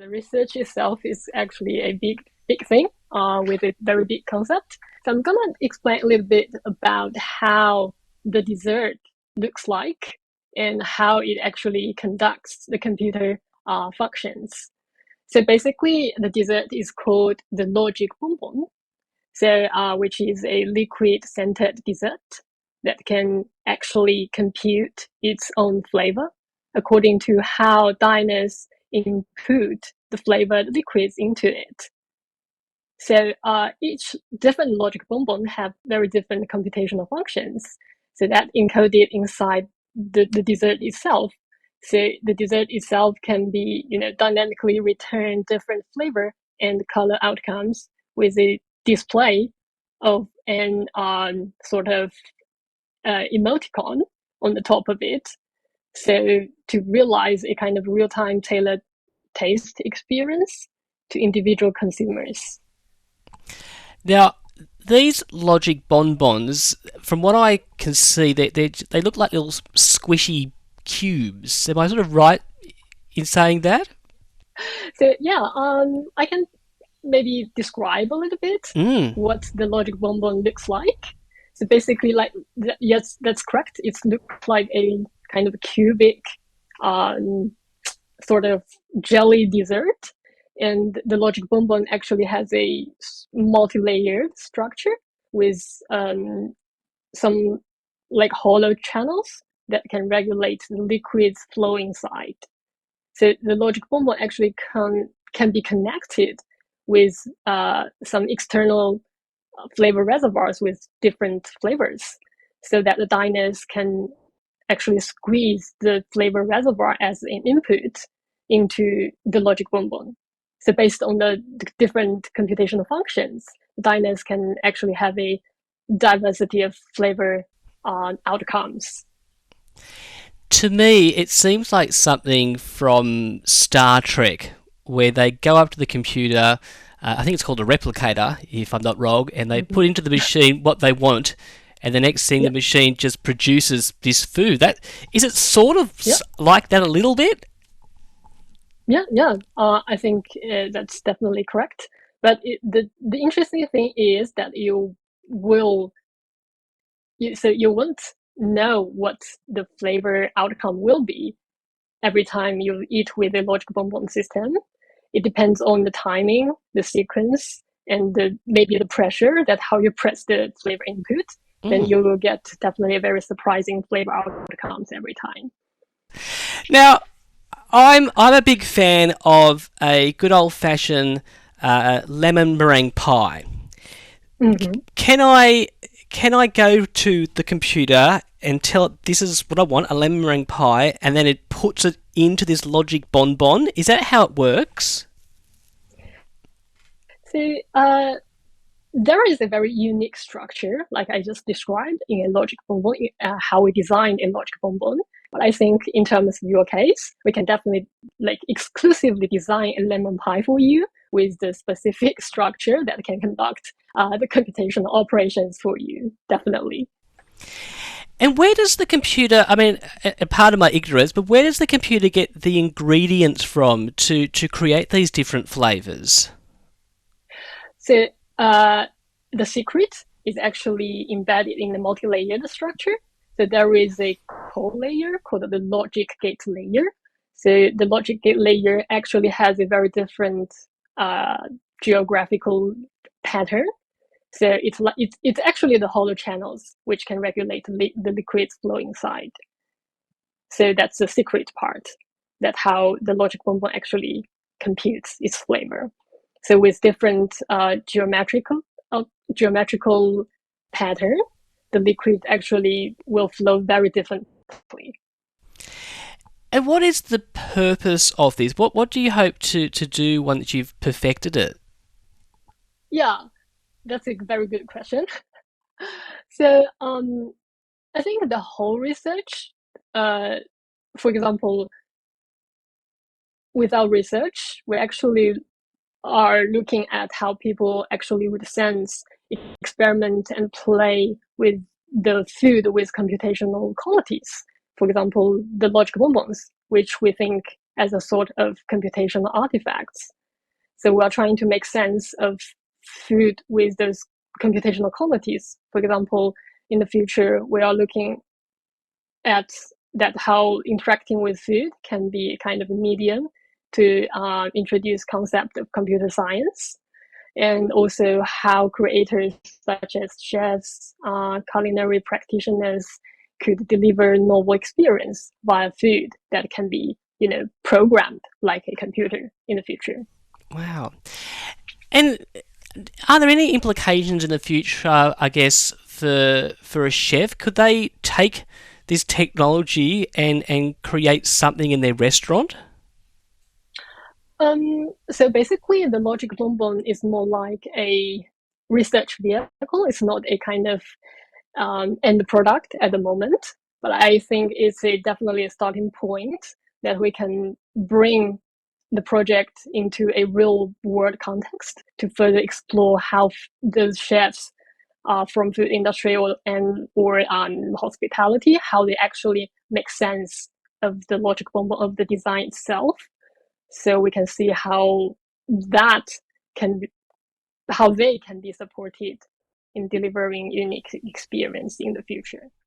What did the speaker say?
The research itself is actually a big thing with a very big concept. So I'm gonna explain a little bit about how the dessert looks like and how it actually conducts the computer functions. So basically, the dessert is called the logic bonbon, which is a liquid-centered dessert that can actually compute its own flavor according to how diners input the flavored liquids into it. So each different logic bonbon have very different computational functions. So that encoded inside the dessert itself. So the dessert itself can be, dynamically return different flavor and color outcomes with a display of an sort of emoticon on the top of it. So to realize a kind of real-time tailored taste experience to individual consumers. Now, these logic bonbons, from what I can see, they look like little squishy cubes. Am I sort of right in saying that? So yeah, I can maybe describe a little bit Mm. what the logic bonbon looks like. So basically, like yes, that's correct. It looks like a kind of cubic, um, sort of jelly dessert, and the logic bonbon actually has a multi-layered structure with some like hollow channels that can regulate the liquids flow inside. So the logic bonbon actually can be connected with some external flavor reservoirs with different flavors, so that the diners can actually squeeze the flavor reservoir as an input into the logic bonbon. So based on the different computational functions, diners can actually have a diversity of flavor outcomes. To me, it seems like something from Star Trek, where they go up to the computer. I think it's called a replicator, if I'm not wrong, and they Mm-hmm. put into the machine what they want, and the next thing the Yeah, machine just produces this food. That is it. Sort of yeah, like that a little bit. yeah. I think that's definitely correct. But the interesting thing is that will you won't know what the flavor outcome will be every time you eat with a logic bonbon system. It depends on the timing, the sequence, and maybe the pressure that how you press the flavor input. Then Mm. you will get definitely a very surprising flavor outcomes every time. Now, I'm a big fan of a good old fashioned lemon meringue pie. Mm-hmm. Can I go to the computer and tell it this is what I want, a lemon meringue pie, and then it puts it into this logic bonbon? Is that how it works? So there is a very unique structure, like I just described in a logic bonbon, how we design a logic bonbon. But I think in terms of your case, we can definitely like exclusively design a lemon pie for you with the specific structure that can conduct the computational operations for you. Definitely. And where does the computer, I mean, a part of my ignorance, but where does the computer get the ingredients from to create these different flavours? So uh, the secret is actually embedded in the multi-layered structure. So there is a core layer called the logic gate layer. So the logic gate layer actually has a very different uh, geographical pattern. So it's actually the hollow channels which can regulate the liquids flow inside. So that's the secret part. That how the logic bonbon actually computes its flavor. So with different geometrical pattern, the liquid actually will flow very differently. And what is the purpose of this? What do you hope to do once you've perfected it? Yeah, that's a very good question. So I think the whole research, uh, for example, with our research, we actually are looking at how people actually would sense, experiment, and play with the food with computational qualities. For example, the logic bonbons, which we think as a sort of computational artifacts. So we are trying to make sense of food with those computational qualities. For example, in the future, we are looking at that how interacting with food can be a kind of a medium to introduce concept of computer science, and also how creators such as chefs, culinary practitioners could deliver novel experience via food that can be, programmed like a computer in the future. Wow. And are there any implications in the future, I guess, for a chef? Could they take this technology and create something in their restaurant? So basically, the Logic Bonbon is more like a research vehicle. It's not a kind of end product at the moment, but I think it's definitely a starting point that we can bring the project into a real world context to further explore how those chefs from food industry or hospitality, how they actually make sense of the logic bonbon of the design itself, so we can see that can be, how they can be supported in delivering unique experience in the future.